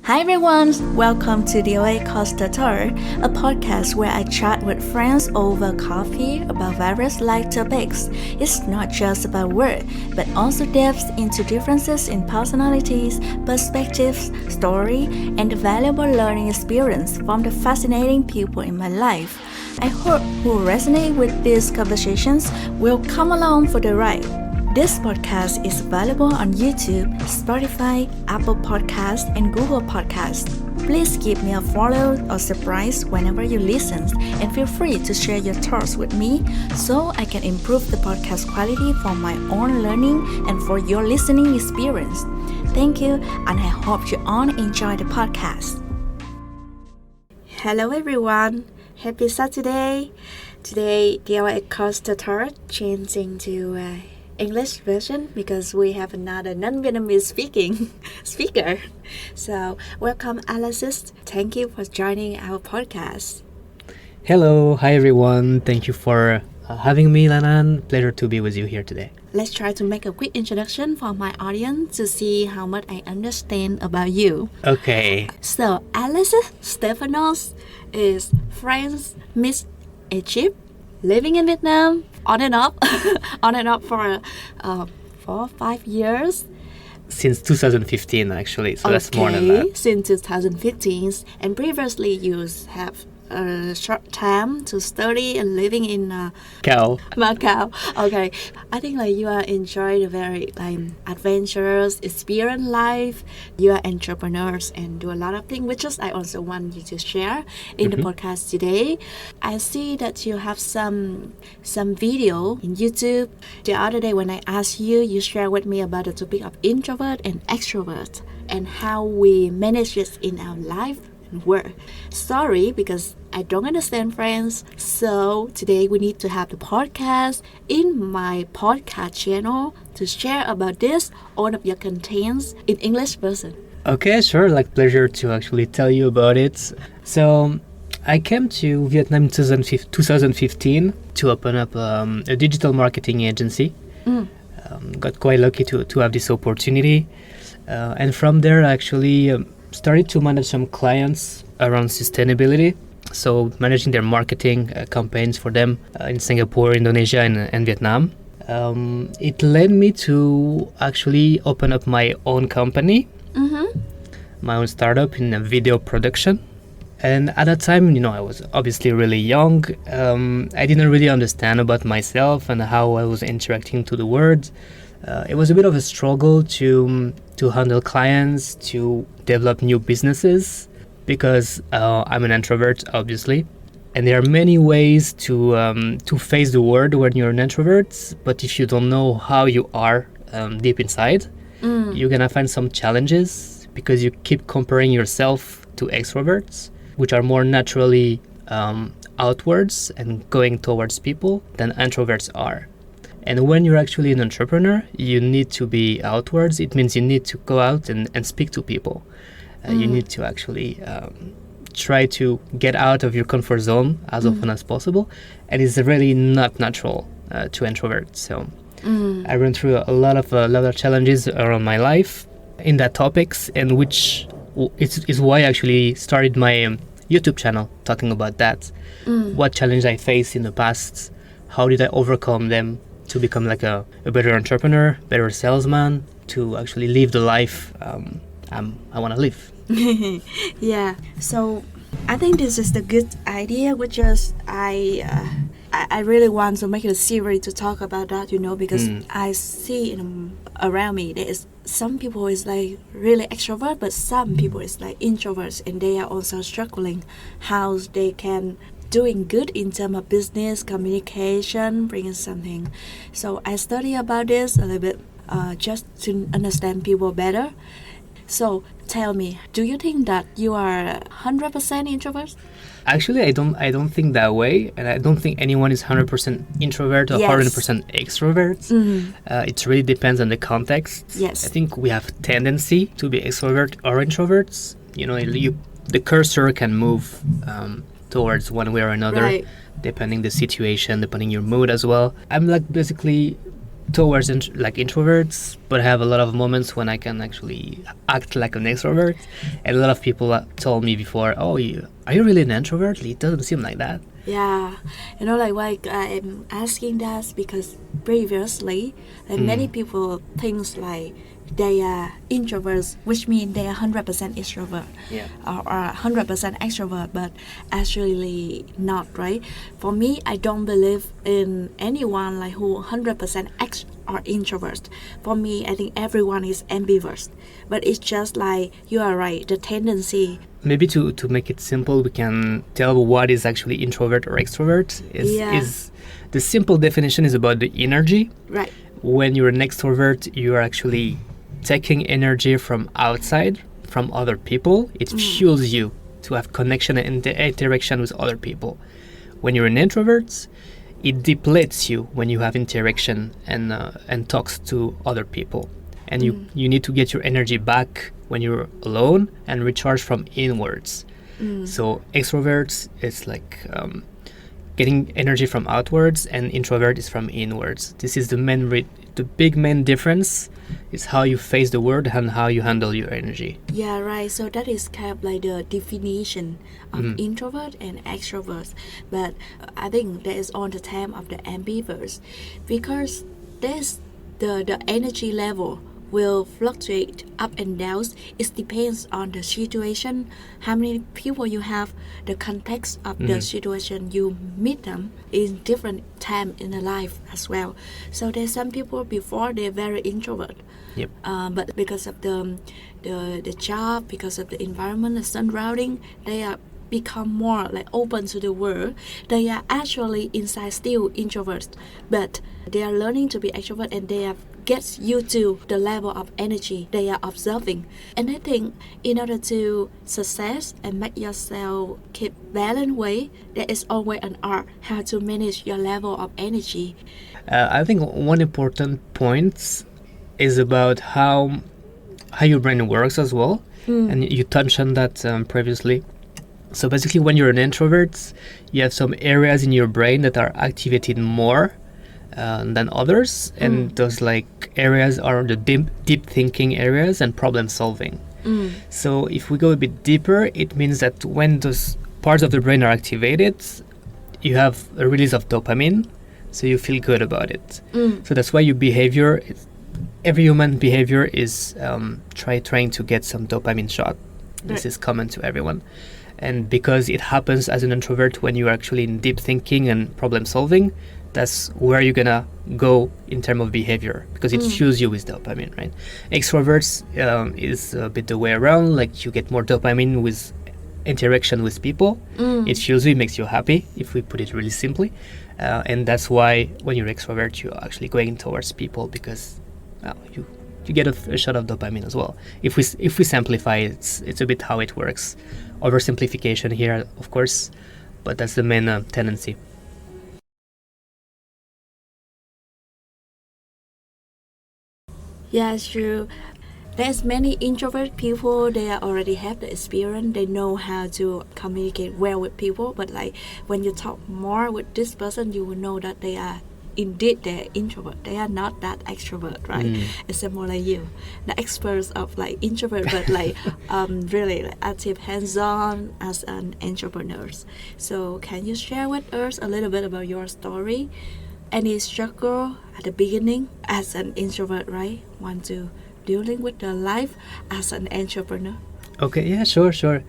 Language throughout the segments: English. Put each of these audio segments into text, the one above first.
Hi everyone, welcome to the OA Costa Tour, a podcast where I chat with friends over coffee about various life topics. It's not just about work, but also depth into differences in personalities, perspectives, story, and the valuable learning experience from the fascinating people in my life. I hope who resonate with these conversations will come along for the ride. This podcast is available on YouTube, Spotify, Apple Podcasts, and Google Podcasts. Please give me a follow or subscribe whenever you listen, and feel free to share your thoughts with me so I can improve the podcast quality for my own learning and for your listening experience. Thank you, and I hope you all enjoy the podcast. Hello everyone, happy Saturday. Today, the OA Costa Tour changing to English version because we have another non-Vietnamese speaker. So welcome Alexis. Thank you for joining our podcast. Hello, hi everyone. Thank you for having me, Lanan. Pleasure to be with you here today. Let's try to make a quick introduction for my audience to see how much I understand about you. Okay. So Alexis Stefanos is French Miss Egypt, living in Vietnam on and off for 4 or 5 years. Since 2015 actually, so that's more than that. Since 2015, and previously you have a short time to study and living in Macau. Okay, I think you are enjoying a very adventurous experience life. You are entrepreneurs and do a lot of things, which is I also want you to share in the podcast today. I see that you have some video in YouTube. The other day when I asked you, you shared with me about the topic of introvert and extrovert and how we manage it in our life and work. Sorry, because I don't understand French, so today we need to have the podcast in my podcast channel to share about this, all of your contents in English version. Okay, sure, pleasure to actually tell you about it. So I came to Vietnam in 2015 to open up a digital marketing agency. Got quite lucky to have this opportunity. And from there I actually started to manage some clients around sustainability. So managing their marketing campaigns for them in Singapore, Indonesia, and Vietnam. It led me to actually open up my own company, my own startup in video production. And at that time, I was obviously really young. I didn't really understand about myself and how I was interacting to the world. It was a bit of a struggle to handle clients, to develop new businesses, because I'm an introvert, obviously. And there are many ways to face the world when you're an introvert, but if you don't know how you are deep inside, you're gonna find some challenges because you keep comparing yourself to extroverts, which are more naturally outwards and going towards people than introverts are. And when you're actually an entrepreneur, you need to be outwards. It means you need to go out and speak to people. You need to actually try to get out of your comfort zone as often as possible. And it's really not natural to introverts. So I went through a lot of challenges around my life in that topics, and which is why I actually started my YouTube channel talking about that. What challenge I faced in the past, how did I overcome them to become a better entrepreneur, better salesman, to actually live the life I want to live. Yeah, so I think this is the good idea, which is I really want to make a series to talk about that, because I see around me there is some people is really extrovert, but some people is introverts, and they are also struggling how they can doing good in terms of business, communication, bringing something. So I study about this a little bit just to understand people better. So tell me, do you think that you are 100% introvert? Actually, I don't think that way, and I don't think anyone is 100% introvert or 100% extrovert. It really depends on the context. Yes. I think we have tendency to be extrovert or introverts. The cursor can move towards one way or another, depending the situation, depending your mood as well. I'm basically towards like introverts, but I have a lot of moments when I can actually act like an extrovert. And a lot of people told me before, "Oh, are you really an introvert? It doesn't seem like that." Yeah, like why I'm asking that because previously, many people think like they are introverts, which means they are 100% introvert, or 100% extrovert, but actually not, right? For me, I don't believe in anyone like who 100% ext or introvert. For me, I think everyone is ambivert, but it's just like you are right, the tendency. Maybe to make it simple, we can tell what is actually introvert or extrovert. Is the simple definition is about the energy. Right. When you're an extrovert, you are actually taking energy from outside, from other people. It fuels you to have connection and interaction with other people. When you're an introvert, it depletes you when you have interaction and talks to other people. And you need to get your energy back when you're alone and recharge from inwards. So extroverts is like getting energy from outwards, and introvert is from inwards. This is the big main difference is how you face the world and how you handle your energy. Yeah, right. So that is kind of like the definition of introvert and extrovert. But I think that is on the time of the ambiverts, because there's the energy level will fluctuate up and down. It depends on the situation, how many people you have, the context of the situation you meet them in different time in the life as well. So there's some people before they're very introvert, but because of the job, because of the environment, the surrounding, they are become more like open to the world. They are actually inside still introverts, but they are learning to be extrovert, and they have gets you to the level of energy they are observing. And I think in order to success and make yourself keep balanced way, there is always an art how to manage your level of energy. I think one important point is about how your brain works as well, and you touched on that previously. So basically, when you're an introvert, you have some areas in your brain that are activated more than others, and those like areas are the deep thinking areas and problem solving. So if we go a bit deeper, it means that when those parts of the brain are activated, you have a release of dopamine, so you feel good about it. So that's why your behavior, every human behavior is trying to get some dopamine shot. This is common to everyone. And because it happens as an introvert when you're actually in deep thinking and problem solving, that's where you're gonna go in terms of behavior, because it fuels you with dopamine, right? Extroverts is a bit the way around, like you get more dopamine with interaction with people. It fuels you, makes you happy, if we put it really simply. And that's why when you're extrovert, you're actually going towards people, because you get a shot of dopamine as well. If we simplify it, it's a bit how it works. Oversimplification here, of course, but that's the main tendency. Yeah, it's true. There's many introvert people, they already have the experience, they know how to communicate well with people, but like when you talk more with this person, you will know that they are indeed they're introvert. They are not that extrovert, right? It's more like you, the experts of like introvert, but like really like active, hands-on as an entrepreneur. So can you share with us a little bit about your story? Any struggle at the beginning as an introvert, right? Want to dealing with the life as an entrepreneur? Okay, yeah, sure.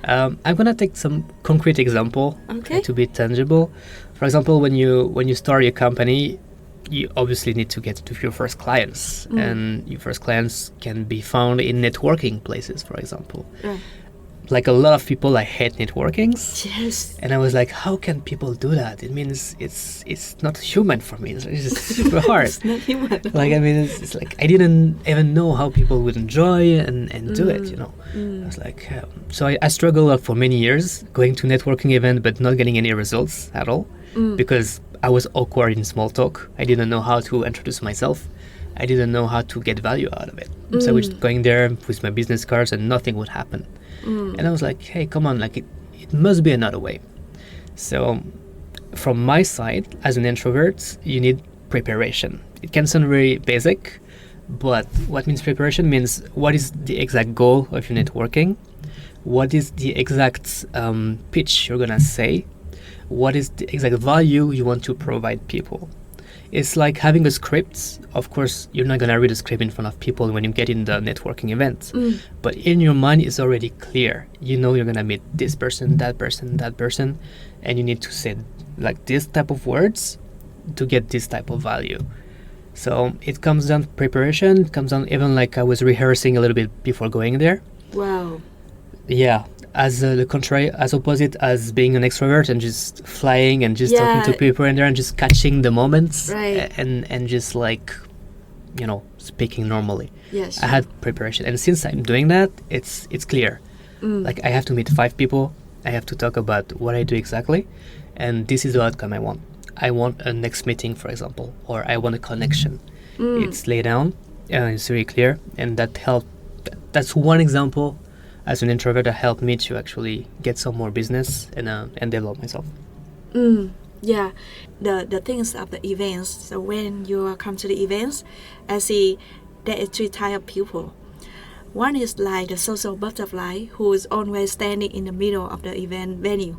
I'm gonna take some concrete example to be tangible. For example, when you start your company, you obviously need to get to your first clients, and your first clients can be found in networking places, for example. Like a lot of people, I hate networkings. Yes. And I was like, how can people do that? It means it's not human for me. It's just super hard. It's not human. Like, I mean, it's like I didn't even know how people would enjoy and do it, you know. I was like, so I struggled for many years going to networking event, but not getting any results at all, because I was awkward in small talk. I didn't know how to introduce myself. I didn't know how to get value out of it. So I was going there with my business cards and nothing would happen. And I was like, hey, come on, like it must be another way. So from my side, as an introvert, you need preparation. It can sound very basic, but what means preparation means what is the exact goal of your networking, what is the exact pitch you're gonna say, what is the exact value you want to provide people. It's like having a script. Of course, you're not gonna read a script in front of people when you get in the networking event, but in your mind it's already clear. You know you're gonna meet this person, that person, that person, and you need to say like this type of words to get this type of value. So it comes down to preparation. It comes down even like I was rehearsing a little bit before going there. Wow. Yeah, as the contrary, as opposite as being an extrovert and just flying and just talking to people in there and just catching the moments, right, and just like, you know, speaking normally. Yes. I had preparation, and since I'm doing that, it's clear. Like I have to meet 5 people. I have to talk about what I do exactly, and this is the outcome I want. I want a next meeting, for example, or I want a connection. It's laid down, it's very clear, and that helped. That's one example. As an introvert, that helped me to actually get some more business and develop myself. Yeah, the things of the events. So when you come to the events, I see there are 3 types of people. One is like the social butterfly who is always standing in the middle of the event venue.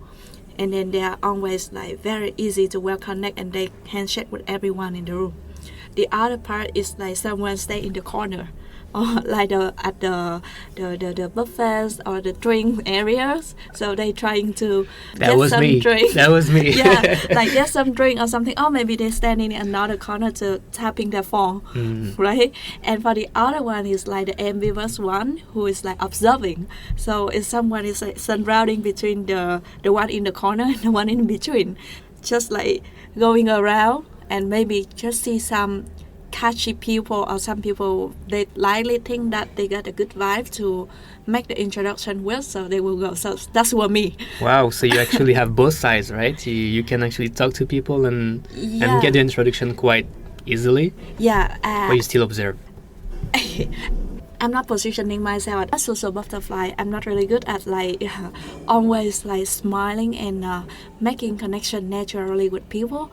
And then they are always like very easy to well connect and they handshake with everyone in the room. The other part is like someone stay in the corner, or like at the buffets or the drink areas. So they trying to get some drink. That was me. Yeah, like get some drink or something. Or maybe they standing in another corner to tapping their phone, right? And for the other one is like the ambivert one who is like observing. So if someone is like surrounding between the one in the corner and the one in between, just like going around and maybe just see some catchy people or some people they likely think that they got a good vibe to make the introduction with, so they will go. So that's what me. Wow, so you actually have both sides, right? You can actually talk to people and get the introduction quite easily. Yeah. But you still observe. I'm not positioning myself as a social butterfly. I'm not really good at like always like smiling and making connection naturally with people.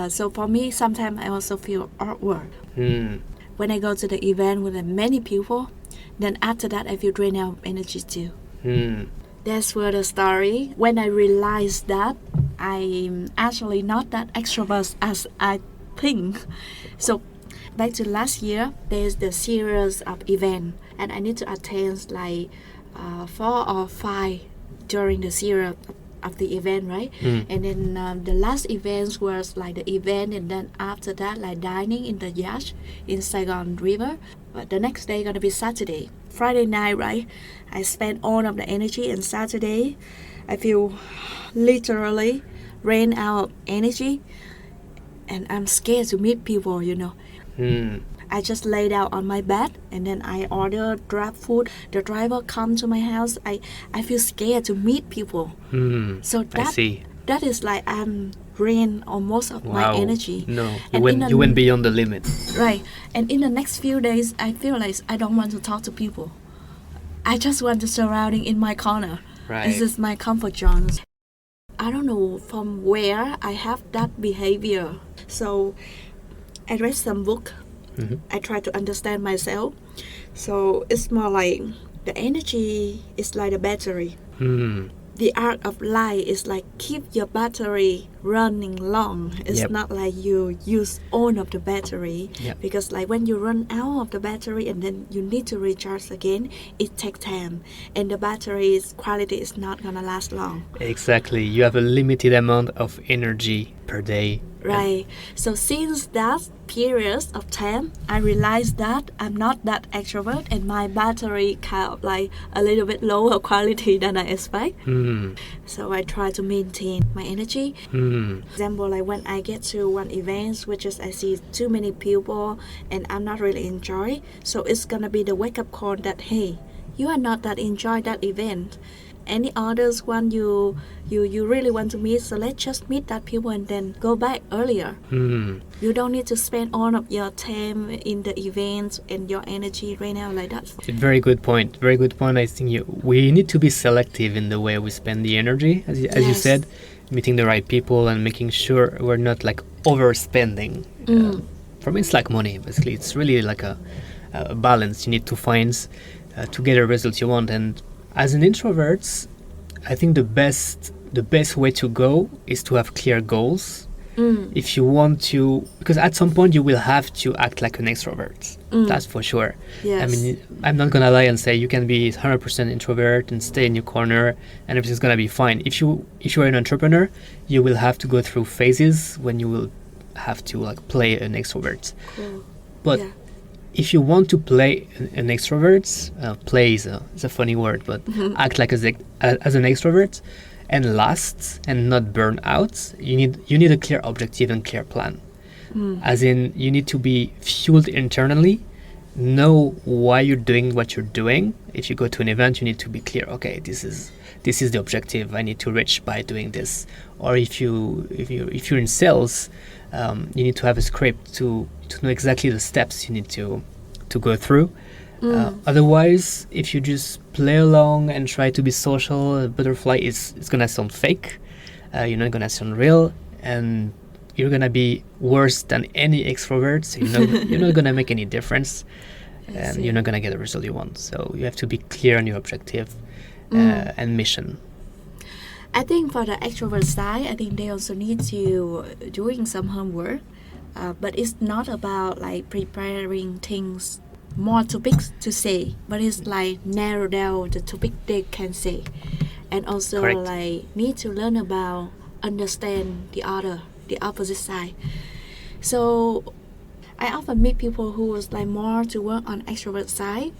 So for me, sometimes I also feel awkward. When I go to the event with many people, then after that I feel drained out of energy too. That's where the story. When I realized that I'm actually not that extrovert as I think. So back to last year, there's the series of event, and I need to attend like 4 or 5 during the series of the event, right? And then the last events was like the event, and then after that like dining in the yacht in Saigon River. But the next day gonna be Saturday. Friday night, right? I spend all of the energy, and Saturday I feel literally ran out of energy, and I'm scared to meet people, you know. I just laid out on my bed, and then I order Grab food. The driver come to my house. I feel scared to meet people. So I see. That is like I'm drained almost of my energy. No, you went beyond the limit. Right. And in the next few days, I feel like I don't want to talk to people. I just want to surrounding in my corner. Right. This is my comfort zone. I don't know from where I have that behavior. So I read some book. I try to understand myself. So it's more like the energy is like a battery. The art of life is like keep your battery running long. It's not like you use all of the battery, because like when you run out of the battery and then you need to recharge again, it takes time, and the battery's quality is not gonna last long. Exactly, you have a limited amount of energy per day. Right. So since that period of time, I realized that I'm not that extrovert, and my battery kind of like a little bit lower quality than I expect. So I try to maintain my energy. Example, like when I get to one event, which is I see too many people and I'm not really enjoy. So it's gonna be the wake up call that hey, you are not that enjoy that event. Any others one you really want to meet, so let's just meet that people and then go back earlier. You don't need to spend all of your time in the events and your energy right now like that. Very good point. Very good point. I think we need to be selective in the way we spend the energy, as you said, meeting the right people and making sure we're not like overspending. For me, it's like money. Basically, it's really like a balance you need to find to get a result you want. And as an introvert, I think the best way to go is to have clear goals. If you want to, because at some point you will have to act like an extrovert. That's for sure. Yes. I mean, I'm not gonna lie and say you can be 100% introvert and stay in your corner and everything's gonna be fine. If you're an entrepreneur, you will have to go through phases when you will have to like play an extrovert. Cool. But Yeah. if you want to play an extrovert, play is a funny word, but act like as an extrovert and last and not burn out, you need a clear objective and clear plan. As in, you need to be fueled internally, know why you're doing what you're doing. If you go to an event, you need to be clear. Okay, this is the objective I need to reach by doing this. Or if you're in sales, you need to have a script to know exactly the steps you need to go through. Otherwise, if you just play along and try to be social, a butterfly it's gonna sound fake. You're not gonna sound real, and you're gonna be worse than any extrovert. So you're not gonna make any difference, and you're not gonna get the result you want. So you have to be clear on your objective and mission. I think for the extrovert side, I think they also need to doing some homework, but it's not about like preparing things, more topics to say, but it's like narrow down the topic they can say, and also Correct. like need to learn about understand the opposite side. So I often meet people who was like more to work on extrovert side.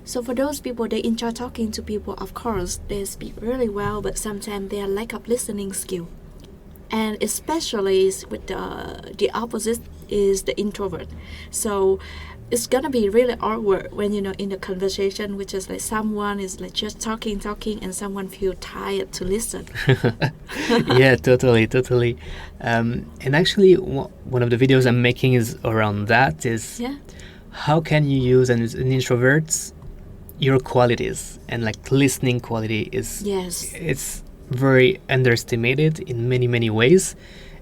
So for those people, they enjoy talking to people. Of course, they speak really well, but sometimes they are lack of listening skill. And especially with the opposite is the introvert. So it's gonna be really awkward when in the conversation, which is like someone is like just talking, and someone feel tired to listen. Yeah, totally. And actually, one of the videos I'm making is around that. Is how can you use an introvert your qualities, and like listening quality is it's very underestimated in many ways,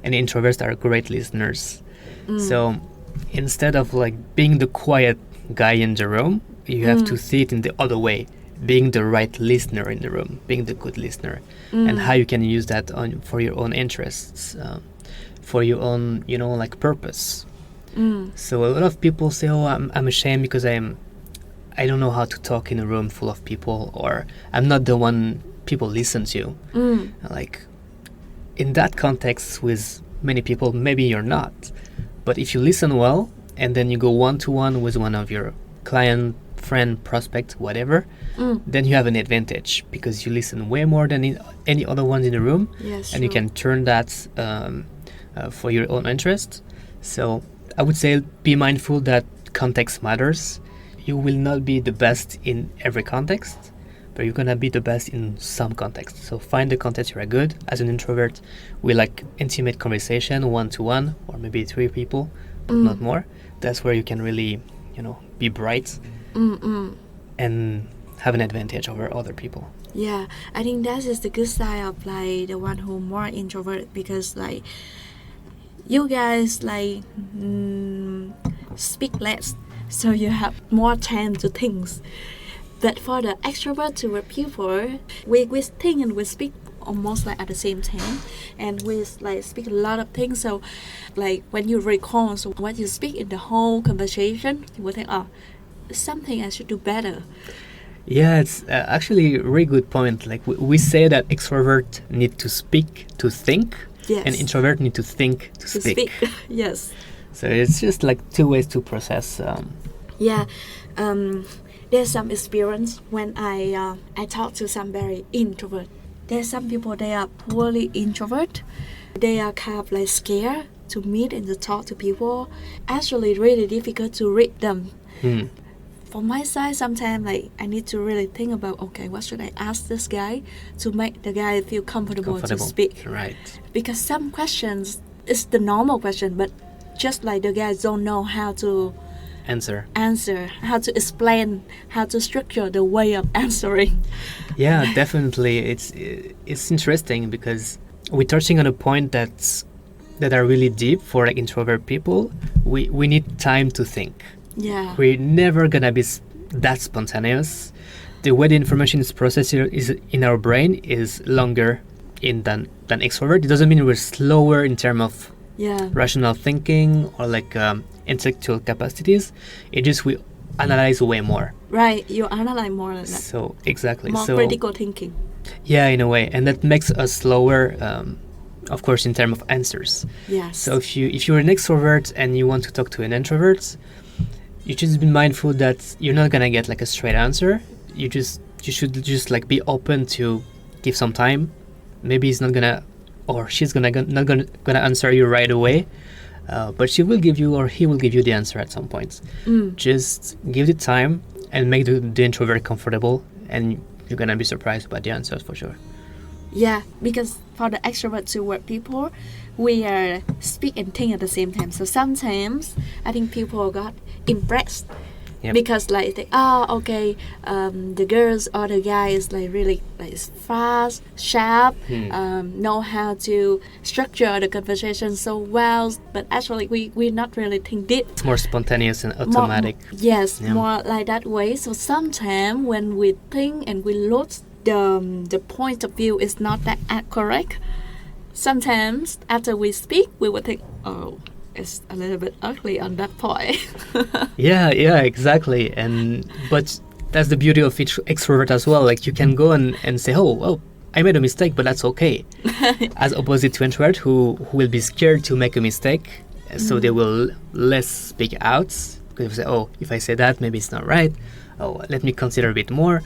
and introverts are great listeners. So instead of like being the quiet guy in the room, you have to see it in the other way, being the right listener in the room, being the good listener, and how you can use that for your own interests, for your own like purpose. So a lot of people say, oh, I'm ashamed because I don't know how to talk in a room full of people, or I'm not the one people listen to. Like in that context with many people, maybe you're not. But if you listen well, and then you go one-to-one with one of your client, friend, prospect, whatever, then you have an advantage because you listen way more than any other ones in the room, and you can turn that for your own interest. So I would say be mindful that context matters. You will not be the best in every context, but you're gonna be the best in some context. So find the context you are good. As an introvert, we like intimate conversation, one-to-one, or maybe 3 people, but not more. That's where you can really, be bright and have an advantage over other people. Yeah, I think that is the good side of like the one who more introvert, because like you guys like speak less, so you have more time to think. But for the extroverted people, we think and we speak almost like at the same time, and we like speak a lot of things. So like when you recall what you speak in the whole conversation, you will think, oh, it's something I should do better. Yeah, it's actually a really good point. Like we say that extrovert need to speak to think, and introvert need to think to speak. Yes. So it's just like 2 ways to process. There's some experience when I talk to some very introvert. There's some people, they are poorly introvert. They are kind of like scared to meet and to talk to people. Actually, really difficult to read them. From my side, sometimes like I need to really think about, okay, what should I ask this guy to make the guy feel comfortable to speak? Right. Because some questions is the normal question, but just like the guys don't know how to answer, how to explain, how to structure the way of answering. Yeah, definitely. It's interesting because we're touching on a point that's that are really deep for like introvert people, we need time to think. Yeah. We're never gonna be that spontaneous. The way the information is processed is in our brain is longer than extrovert. It doesn't mean we're slower in terms of rational thinking or like intellectual capacities. It just we analyze way more. Right, you analyze more than that. So exactly. More critical thinking. Yeah, in a way, and that makes us slower. Of course, in terms of answers. Yes. So if you're an extrovert and you want to talk to an introvert, you just be mindful that you're not gonna get like a straight answer. You should just like be open to give some time. Maybe he's not gonna, or she's not gonna answer you right away, but she will give you, or he will give you the answer at some point. Just give it time and make the introvert comfortable, and you're gonna be surprised about the answers for sure. Yeah, because for the extroverted people, we are speak and think at the same time. So sometimes I think people got impressed because like they, the girls or the guys like really like fast, sharp, know how to structure the conversation so well. But actually, we not really think deep. It's more spontaneous and automatic. More like that way. So sometimes when we think and we look, the point of view is not that correct. Sometimes after we speak, we would think, oh, it's a little bit ugly on that point. yeah, exactly. But that's the beauty of extrovert as well. Like you can go and say, oh, I made a mistake, but that's okay. As opposite to introvert who will be scared to make a mistake, so they will less speak out because they say, oh, if I say that, maybe it's not right. Oh, let me consider a bit more.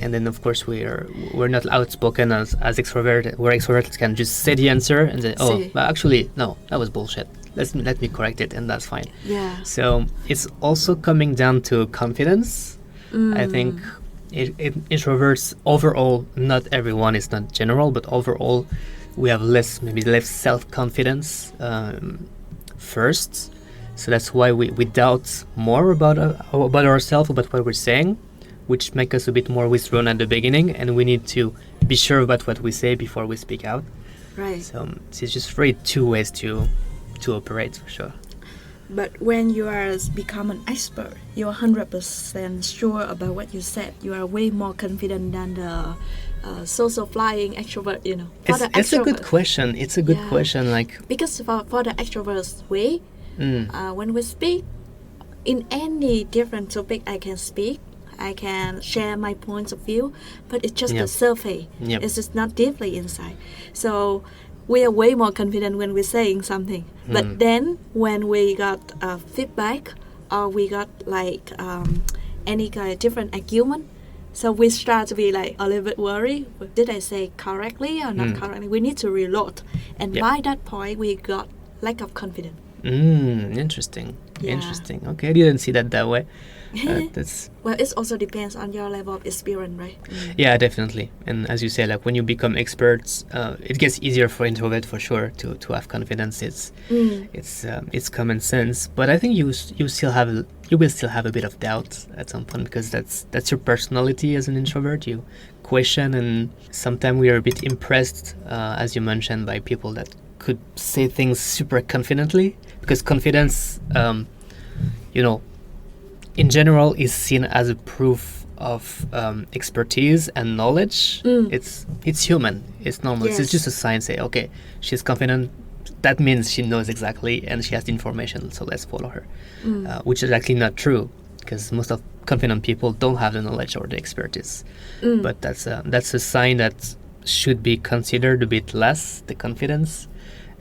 And then of course we're not outspoken as extrovert. Where extroverts can just say the answer and say, but actually no, that was bullshit. Let me correct it, and that's fine. Yeah. So it's also coming down to confidence. I think introverts overall, not everyone, is not general, but overall we have less self-confidence first. So that's why we doubt more about ourselves, about what we're saying, which make us a bit more withdrawn at the beginning, and we need to be sure about what we say before we speak out. Right. So it's just really two ways to operate for sure. But when you are become an expert, you're 100% sure about what you said. You are way more confident than the social flying extrovert. You know. It's a good question. It's a good question. Like because for the extrovert's way, when we speak in any different topic, I can speak. I can share my points of view, but it's just the surface. It's just not deeply inside. So we are way more confident when we're saying something. But then when we got feedback or we got like any kind of different argument, so we start to be like a little bit worried. Did I say correctly or not correctly? We need to reload. And by that point, we got lack of confidence. Interesting. Interesting. Okay, I didn't see that way. Well, it also depends on your level of experience, right? Yeah, definitely. And as you say, like when you become experts, it gets easier for introvert for sure to have confidence. It's common sense, but I think you will still have a bit of doubt at some point, because that's your personality as an introvert. You question, and sometimes we are a bit impressed, as you mentioned, by people that could say things super confidently, because confidence, in general, is seen as a proof of expertise and knowledge. It's human. It's normal. Yes. It's just a sign. Say, okay, she's confident. That means she knows exactly and she has the information. So let's follow her. Which is actually not true, because most of confident people don't have the knowledge or the expertise. But that's a sign that should be considered a bit less, the confidence.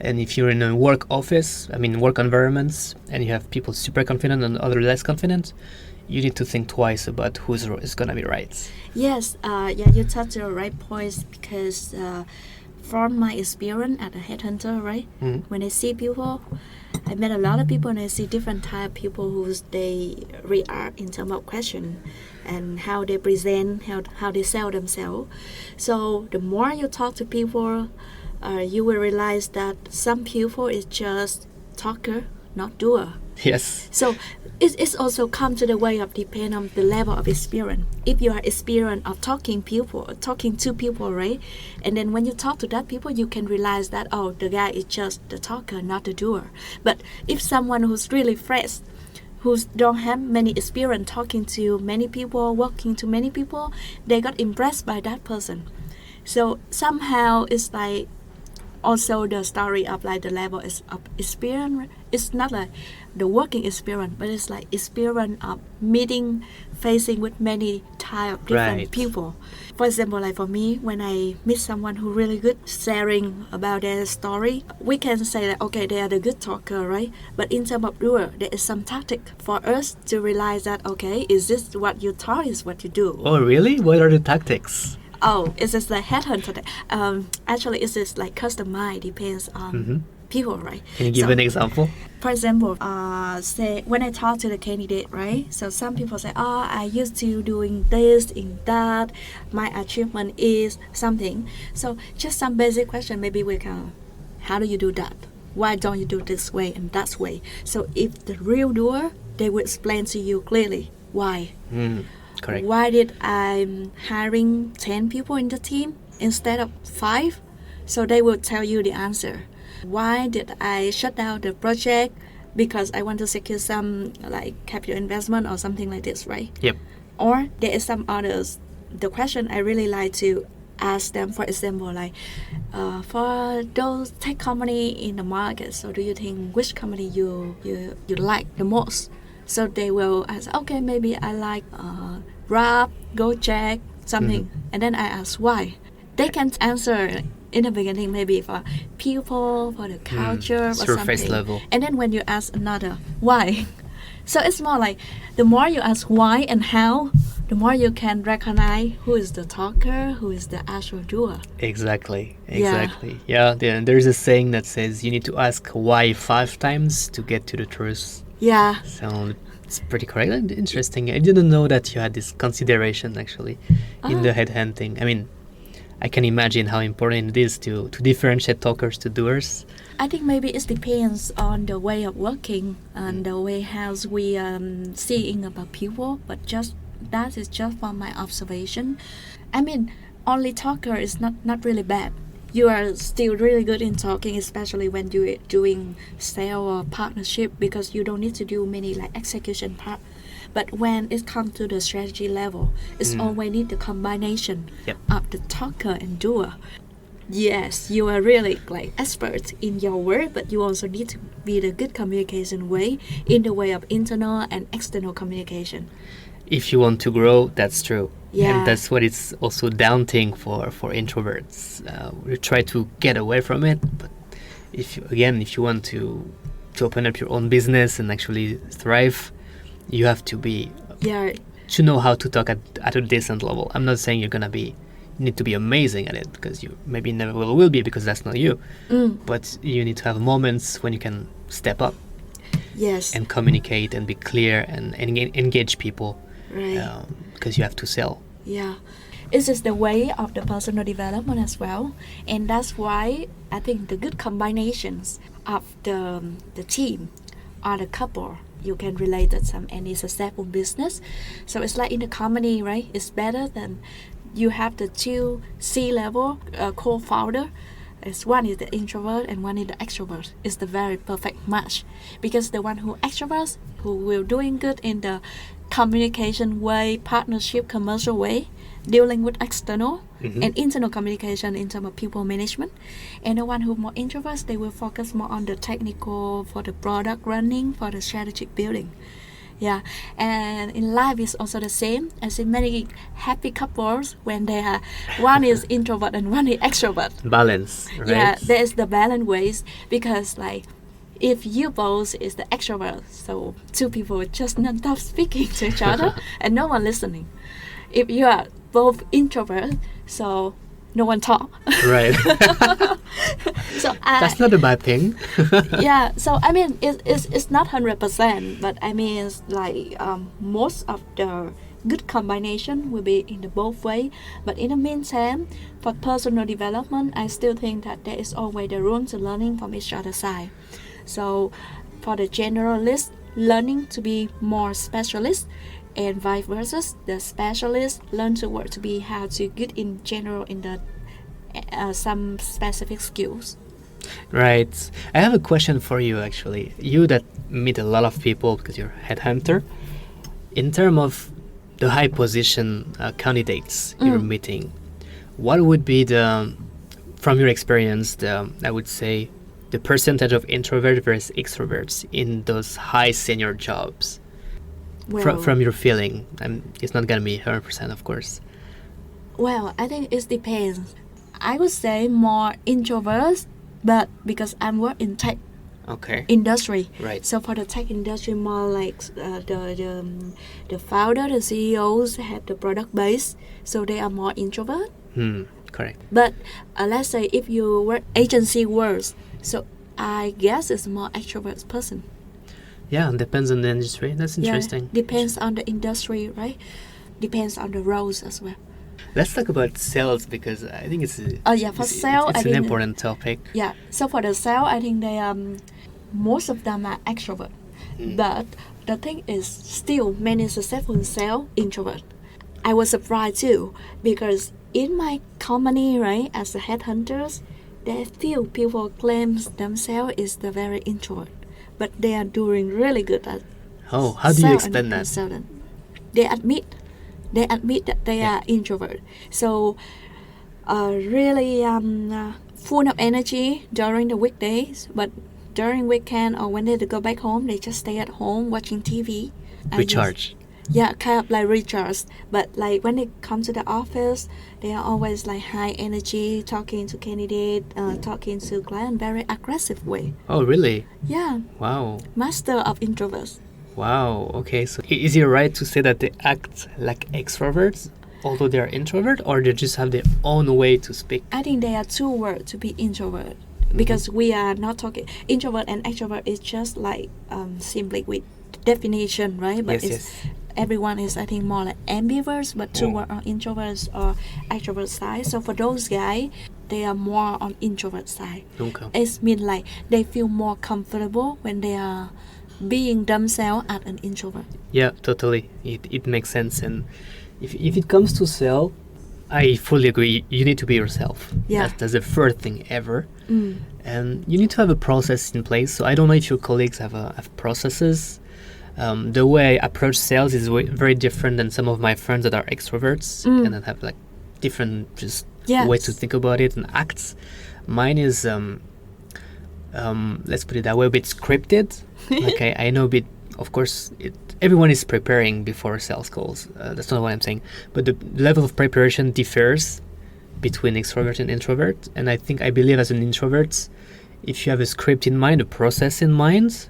And if you're in a work environments, and you have people super confident and others less confident, you need to think twice about who's is going to be right. Yes, you touched the right points, because from my experience as a headhunter, right? When I see people, I met a lot of people, and I see different type of people who they react in terms of question and how they present, how they sell themselves. So the more you talk to people, you will realize that some people is just talker, not doer. Yes. So it's also come to the way of depend on the level of experience. If you are experienced of talking to people, right? And then when you talk to that people, you can realize that, oh, the guy is just the talker, not the doer. But if someone who's really fresh, who don't have many experience talking to many people, working to many people, they got impressed by that person. So somehow it's like also the story of like the level is of experience. It's not like the working experience, but it's like experience of meeting, facing with many type of different Right. people. For example, like for me, when I meet someone who really good sharing about their story, we can say that okay, they are the good talker, right? But in terms of doer, there is some tactic for us to realize that okay, is this what you thought is what you do? Oh, really? What are the tactics? Oh, it's just like headhunter. Actually, it's just like customized, depends on people, right? Can you give an example? For example, say when I talk to the candidate, right? So some people say, "Oh, I used to doing this, in that. My achievement is something." So just some basic question. Maybe we can, how do you do that? Why don't you do this way and that way? So if the real doer, they will explain to you clearly why. Correct. Why did I'm hiring 10 people in the team instead of 5? So they will tell you the answer. Why did I shut down the project? Because I want to secure some like capital investment or something like this, right? Yep. Or there is some others. The question I really like to ask them, for example, like for those tech company in the market, so do you think which company you like the most? So they will ask, okay, maybe I like Rap, Gojek, something. And then I ask why. They can answer in the beginning maybe for people, for the culture, or surface something. level. And then when you ask another, why? So it's more like the more you ask why and how, the more you can recognize who is the talker, who is the actual doer. Exactly. Yeah, there's a saying that says you need to ask why 5 times to get to the truth. Yeah. So it's pretty correct and interesting. I didn't know that you had this consideration actually in the headhunting. I mean, I can imagine how important it is to differentiate talkers to doers. I think maybe it depends on the way of working and the way how we seeing about people. But just that is just from my observation. I mean, only talker is not really bad. You are still really good in talking, especially when you're doing sale or partnership, because you don't need to do many like execution part. But when it comes to the strategy level, it's always need the combination of the talker and doer. Yes, you are really like expert in your work, but you also need to be the good communication way in the way of internal and external communication. If you want to grow, that's true. Yeah. And that's what it's also daunting for introverts. We try to get away from it, but if you want to open up your own business and actually thrive, you have to to know how to talk at a decent level. I'm not saying you need to be amazing at it, because you maybe never will be, because that's not you. But you need to have moments when you can step up. Yes. And communicate and be clear and engage people. Right. Because you have to sell. Yeah. It's just the way of the personal development as well. And that's why I think the good combinations of the team or the couple, you can relate to any successful business. So it's like in the company, right? It's better than you have the 2 C-level co-founder. One is the introvert and one is the extrovert. It's the very perfect match, because the one who extroverts, who will doing good in the communication way, partnership, commercial way, dealing with external and internal communication in terms of people management. And the one who more introverts, they will focus more on the technical, for the product running, for the strategic building. Yeah, and in life is also the same. I see many happy couples when they are one is introvert and one is extrovert. Balance, right? Yeah, there is the balance ways, because like if you both is the extrovert, so 2 people just not stop speaking to each other and no one listening. If you are both introvert, so no one talk. Right. So that's not a bad thing. Yeah, so I mean it's not 100%, but I mean it's like most of the good combination will be in the both way. But in the meantime, for personal development, I still think that there is always the room to learning from each other side. So for the generalist, learning to be more specialist, and vice versa. The specialist learn to work to be how to good in general in the some specific skills. Right. I have a question for you, actually. You that meet a lot of people because you're a headhunter. In terms of the high position candidates you're meeting, what would be from your experience, I would say, the percentage of introverts versus extroverts in those high senior jobs? Well, From your feeling, it's not gonna be 100%, of course. well, I think it depends. I would say more introverts, but because I'm work in tech Okay. industry, Right. so for the tech industry, more like the founder, the CEOs have the product base, so they are more introvert. Correct. But let's say if you work agency works, so I guess it's more extrovert person. Yeah, depends on the industry. That's interesting. Yeah, depends on the industry, right? Depends on the roles as well. Let's talk about sales because I think it's For sale, it's I an think important topic. Yeah, so for the sale, I think they most of them are extrovert. But the thing is, still many successful sale introvert. I was surprised too because in my company, right, as a headhunters, there are few people claims themselves is the very introvert, but they are doing really good at Oh, how do you sale explain and that? consultant. They admit that they are introvert. So really full of energy during the weekdays, but during weekend or when they go back home, they just stay at home watching TV. Recharge. Yeah, kind of like recharge. But like when they come to the office, they are always like high energy, talking to candidate, talking to client, very aggressive way. Oh, really? Yeah, Wow. master of introverts. Wow. Okay. So is it right to say that they act like extroverts, although they are introvert, or they just have their own way to speak? I think there are two words to be introvert because we are not talking introvert and extrovert is just like simply with definition, right? But Yes. everyone is I think more like ambiverts, but two words are introverts or extrovert side. So for those guys, they are more on introvert side. Okay. It means like they feel more comfortable when they are being themselves as an introvert. Yeah, totally. It makes sense. And if it comes to sell, I fully agree. You need to be yourself. Yeah. That's the first thing ever. And you need to have a process in place. So I don't know if your colleagues have processes. The way I approach sales is very different than some of my friends that are extroverts and that have like different just way to think about it and acts. Mine is let's put it that way, a bit scripted. Okay, I know a bit. Of course, everyone is preparing before sales calls. That's not what I'm saying. But the level of preparation differs between extrovert and introvert. And I believe as an introvert, if you have a script in mind, a process in mind,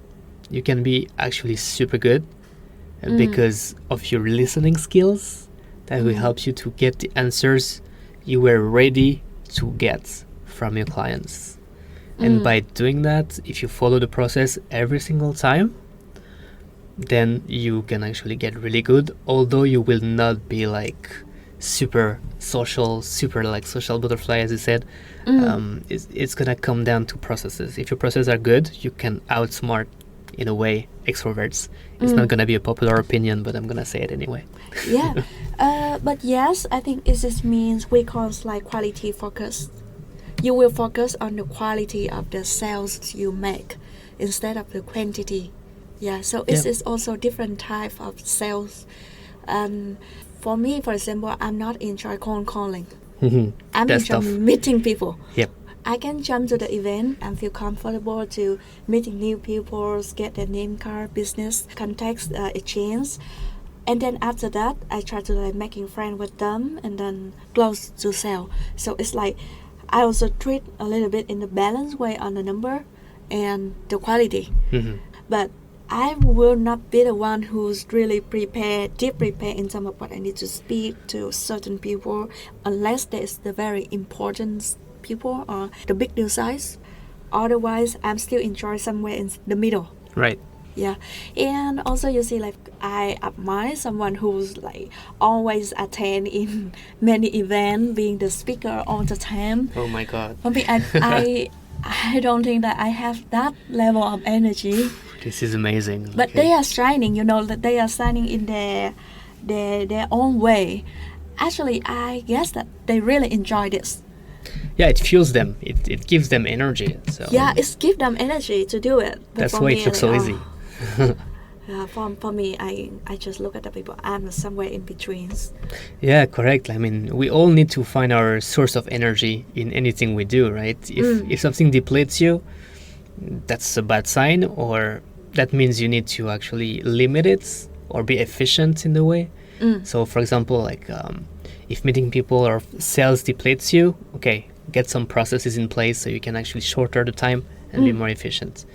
you can be actually super good because of your listening skills. That will help you to get the answers you were ready to get from your clients. And by doing that, if you follow the process every single time, then you can actually get really good, although you will not be like super social butterfly, as you said. It's gonna come down to processes. If your processes are good, you can outsmart, in a way, extroverts. It's not gonna be a popular opinion, but I'm gonna say it anyway. Yeah, but yes, I think it just means we call it like quality focus. You will focus on the quality of the sales you make instead of the quantity. Yeah, so it is also different type of sales. For me, for example, I'm not enjoy cold calling. I'm That's enjoy tough. meeting people. Yep. I can jump to the event and feel comfortable to meeting new people, get their name card, business contacts, exchange. And then after that, I try to like making friends with them and then close to sell. So it's like I also treat a little bit in the balanced way on the number and the quality. But I will not be the one who's really deep prepared in terms of what I need to speak to certain people unless there's the very important people or the big deal size. Otherwise, I'm still enjoy somewhere in the middle. Right. Yeah, and also you see like I admire someone who's like always attend in many events, being the speaker all the time. Oh my God. For me, I don't think that I have that level of energy. This is amazing. But they are shining, that they are shining in their own way. Actually, I guess that they really enjoy this. Yeah, it fuels them. It gives them energy. So Yeah, it gives them energy to do it. But that's for why me, it looks so easy. For me, I just look at the people. I'm somewhere in between. Yeah, correct. I mean, we all need to find our source of energy in anything we do, right? If something depletes you, that's a bad sign, or that means you need to actually limit it or be efficient in the way. So, for example, like if meeting people or sales depletes you, okay, get some processes in place so you can actually shorter the time and be more efficient.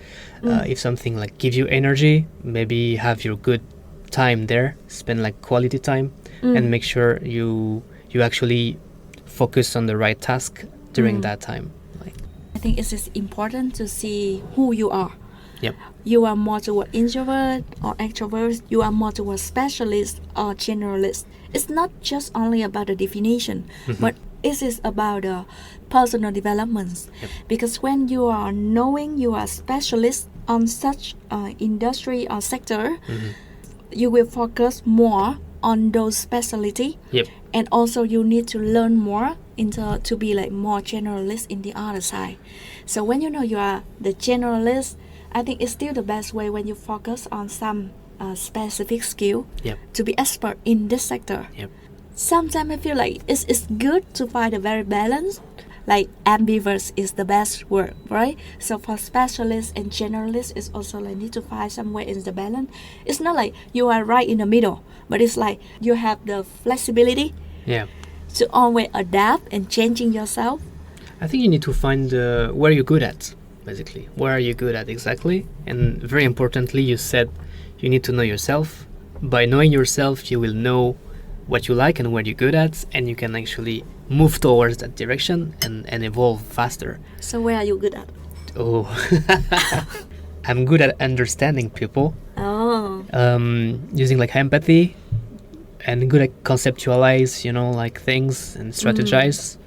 If something like give you energy, maybe have your good time there, spend like quality time, and make sure you actually focus on the right task during that time. Like, I think it is important to see who you are. yep. You are more toward introvert or extrovert. You are more toward specialist or generalist. It's not just only about the definition, but it is about the personal developments. Yep. Because when you are knowing you are specialist on such industry or sector, you will focus more on those specialty. Yep. And also you need to learn more to be like more generalist in the other side. So when you know you are the generalist, I think it's still the best way when you focus on some specific skill Yep. to be expert in this sector. Yep. Sometimes I feel like it's good to find a very balance. Like ambivert is the best word, right? So for specialists and generalists, it's also like need to find somewhere in the balance. It's not like you are right in the middle, but it's like you have the flexibility Yeah. to always adapt and changing yourself. I think you need to find where you're good at, basically. Where are you good at exactly? And very importantly, you said you need to know yourself. By knowing yourself, you will know what you like and what you're good at, and you can actually move towards that direction and evolve faster. So where are you good at? Oh, I'm good at understanding people, Oh, using like empathy, and good at conceptualize, like things and strategize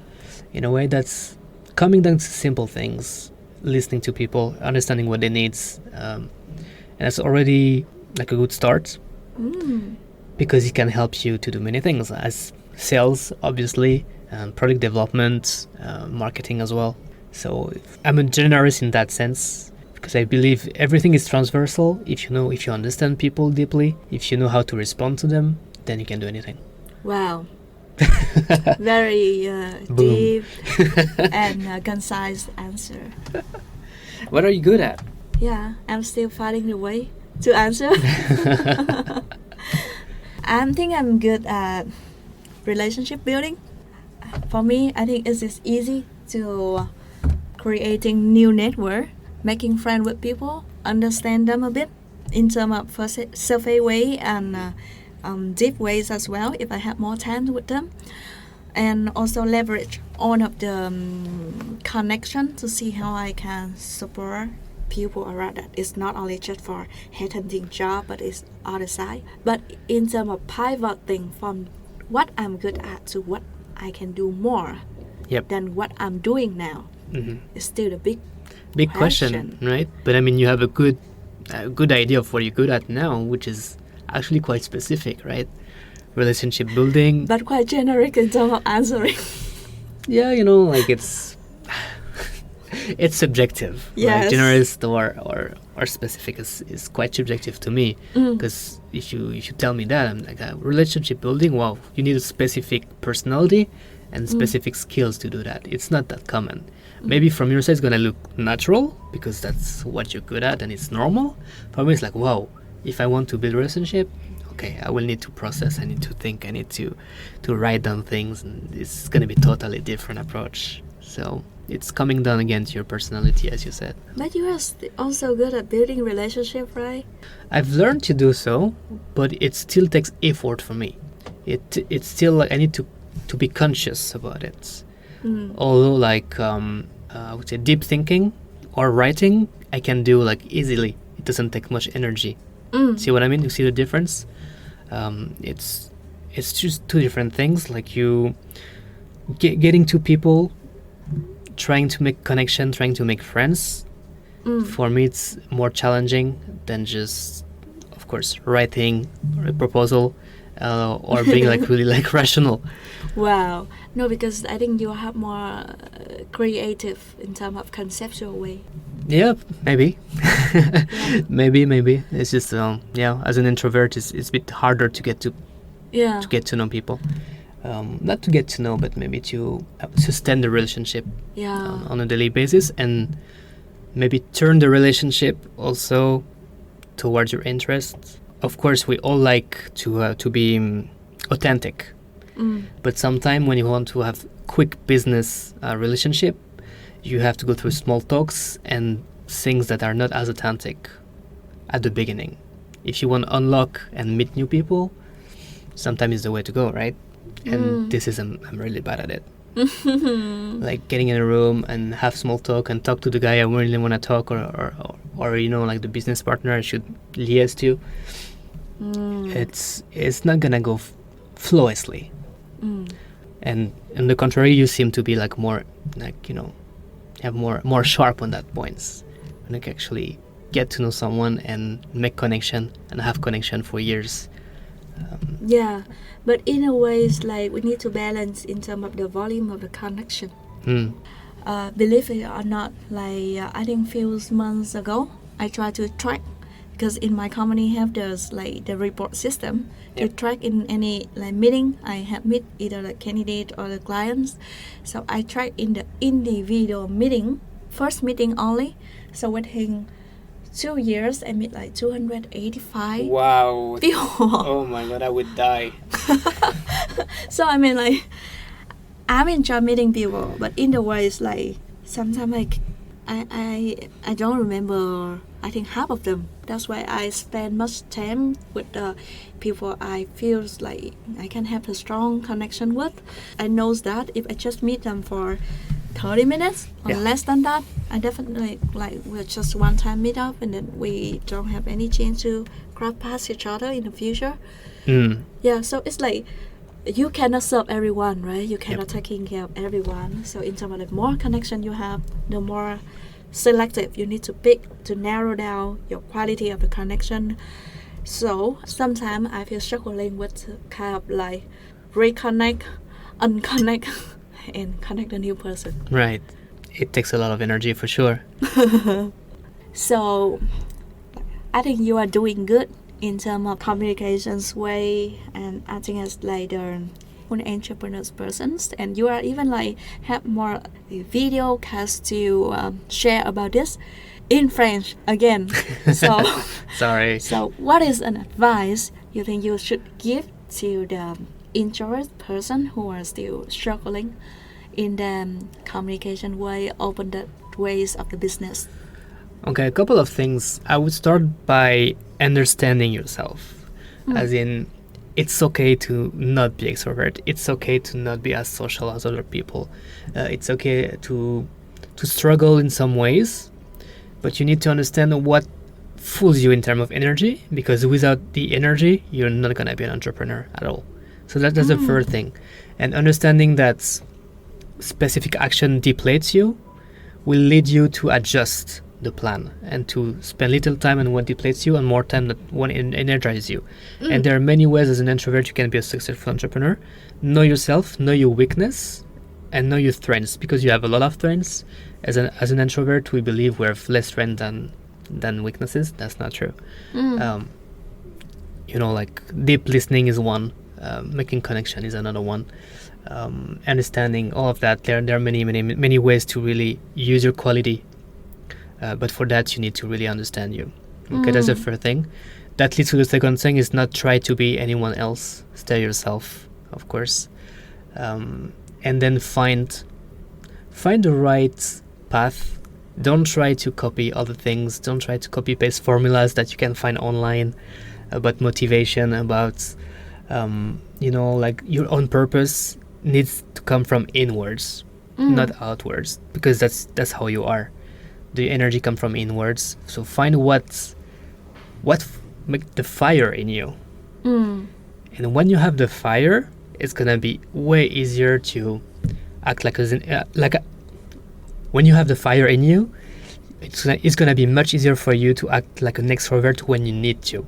in a way that's coming down to simple things, listening to people, understanding what they need, and that's already like a good start. Because it can help you to do many things, as sales, obviously, product development, marketing as well. So I'm a generalist in that sense, because I believe everything is transversal. If you understand people deeply, if you know how to respond to them, then you can do anything. wow. Very deep and concise answer. What are you good at? Yeah, I'm still finding the way to answer. I think I'm good at relationship building. For me, I think it is easy to creating new network, making friends with people, understand them a bit in terms of surface way and deep ways as well if I have more time with them. And also leverage all of the connection to see how I can support people around that. It's not only just for headhunting job, but it's other side. But in terms of pivoting from what I'm good at to what I can do more than what I'm doing now, it's still a big question, right? But I mean, you have a good idea of what you're good at now, which is actually quite specific, right? Relationship building, but quite generic in terms of answering. Yeah, like it's subjective. Yes. Like generalist or specific is quite subjective to me, because if you tell me that, I'm like, relationship building, wow, you need a specific personality and specific skills to do that. It's not that common. Maybe from your side it's gonna look natural because that's what you're good at and it's normal. For me it's like, wow, if I want to build a relationship, okay, I will need to process, I need to think, I need to write down things, and it's gonna be totally different approach. So it's coming down again to your personality, as you said. But you are also good at building relationship, right? I've learned to do so, but it still takes effort for me. It's still like I need to be conscious about it. Although like I would say deep thinking or writing, I can do like easily. It doesn't take much energy. See what I mean? You see the difference? It's just two different things. Like you getting to people, trying to make connection, trying to make friends, For me, it's more challenging than just, of course, writing a proposal or being like really like rational. Wow. No, because I think you have more creative in terms of conceptual way. Yeah, maybe. Yeah. Maybe. It's just, as an introvert, it's a bit harder to get Yeah. to know people. Not to get to know, but maybe to sustain the relationship Yeah. on a daily basis, and maybe turn the relationship also towards your interests. Of course, we all like to be authentic, but sometimes when you want to have quick business relationship, you have to go through small talks and things that are not as authentic at the beginning. If you want to unlock and meet new people, sometimes it's the way to go, right? And this is I'm really bad at it. Like getting in a room and have small talk and talk to the guy I really want to talk, or like the business partner I should liaise to. It's not gonna go flawlessly. And on the contrary, you seem to be like more like have more sharp on that points, and like actually get to know someone and make connection and have connection for years. Yeah, but in a way, it's like we need to balance in terms of the volume of the connection. Believe it or not, like I think few months ago, I tried to track, because in my company have the report system to track in any like meeting I have met either the candidate or the clients. So I track in the individual meeting, first meeting only. So within 2 years, I met like 285 Wow. people. Oh my god, I would die. So I mean, like, I'm enjoy meeting people, but in the way it's like sometimes like I don't remember. I think half of them. That's why I spend much time with the people I feel like I can have a strong connection with. I know that if I just meet them for 30 minutes or less than that, I definitely like we'll just one time meet up and then we don't have any chance to cross past each other in the future. Yeah, so it's like you cannot serve everyone, right? You cannot taking care of everyone. So in terms of the more connection you have, the more selective you need to pick to narrow down your quality of the connection. So sometimes I feel struggling with kind of like reconnect, unconnect, and connect a new person. Right. It takes a lot of energy for sure. So I think you are doing good in terms of communications way and acting as like the entrepreneurs persons, and you are even like have more video cast to share about this in French again. So Sorry. So what is an advice you think you should give to the introvert person who are still struggling in the communication way, open the ways of the business? Okay, a couple of things. I would start by understanding yourself. As in, it's okay to not be extrovert. It's okay to not be as social as other people. It's okay to struggle in some ways, but you need to understand what fools you in terms of energy, because without the energy, you're not going to be an entrepreneur at all. So that's the first thing. And understanding that specific action depletes you will lead you to adjust the plan and to spend little time on what depletes you and more time that what energizes you. And there are many ways as an introvert you can be a successful entrepreneur. Know yourself, know your weakness, and know your strengths, because you have a lot of strengths. As an introvert, we believe we have less strength than weaknesses. That's not true. Like deep listening is one, making connection is another one. Understanding all of that, there are many ways to really use your quality. But for that, you need to really understand you. Okay, that's the first thing. That leads to the second thing: is not try to be anyone else. Stay yourself, of course, and then find the right path. Don't try to copy other things. Don't try to copy paste formulas that you can find online about motivation, about like your own purpose needs to come from inwards, not outwards, because that's how you are. The energy comes from inwards. So find what make the fire in you. And when you have the fire, it's gonna be way easier to act when you have the fire in you, it's gonna be much easier for you to act like an extrovert when you need to.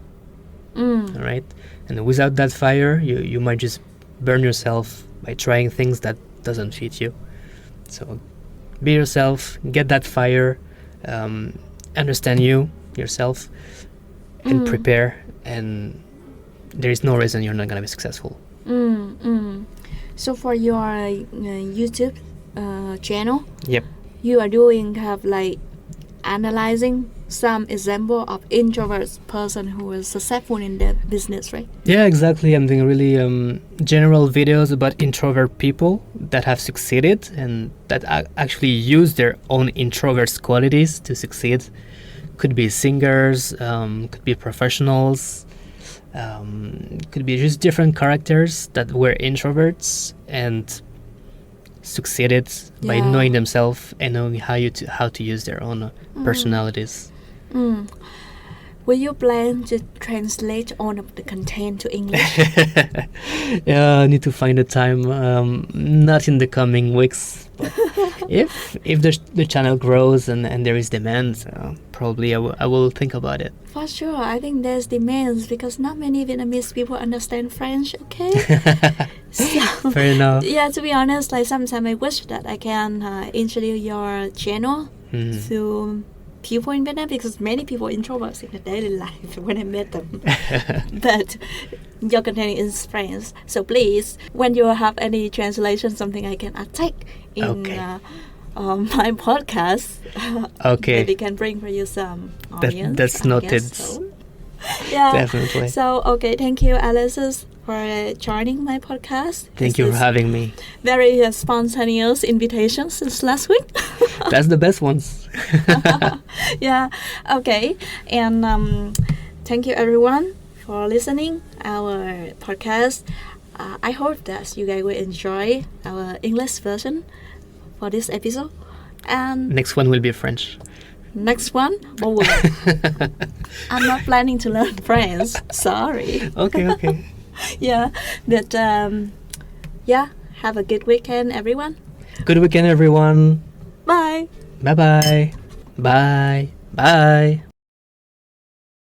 All right, and without that fire, you might just burn yourself by trying things that doesn't fit you. So be yourself, get that fire, understand yourself, and prepare. And there is no reason you're not gonna be successful. So for your YouTube channel, Yep. you are doing have like analyzing some example of introverts person who is successful in their business, right? Yeah, exactly. I'm doing really general videos about introvert people that have succeeded and that actually use their own introverts qualities to succeed. Could be singers, could be professionals, could be just different characters that were introverts and succeeded by knowing themselves and knowing how to use their own personalities. Will you plan to translate all of the content to English? Yeah, I need to find the time. Not in the coming weeks, but if the channel grows and there is demand, probably I will think about it. For sure, I think there's demands because not many Vietnamese people understand French. Okay, so, fair enough. Yeah, to be honest, like sometimes I wish that I can introduce your channel to people in Vietnam because many people are introverts in the daily life when I met them. But your content is French, so please, when you have any translation, something I can attack in my podcast. Okay, maybe can bring for you some audience. That's noted. So. Yeah, definitely. So okay, thank you, Alexis, for joining my podcast. Thank you for having me. Very spontaneous invitation since last week. That's the best ones. Yeah. Okay. And thank you everyone for listening our podcast. I hope that you guys will enjoy our English version for this episode. And next one will be French. Next one? Oh, I'm not planning to learn French. Sorry. Okay. Yeah, but have a good weekend, everyone. Good weekend, everyone. Bye. Bye-bye. Bye. Bye.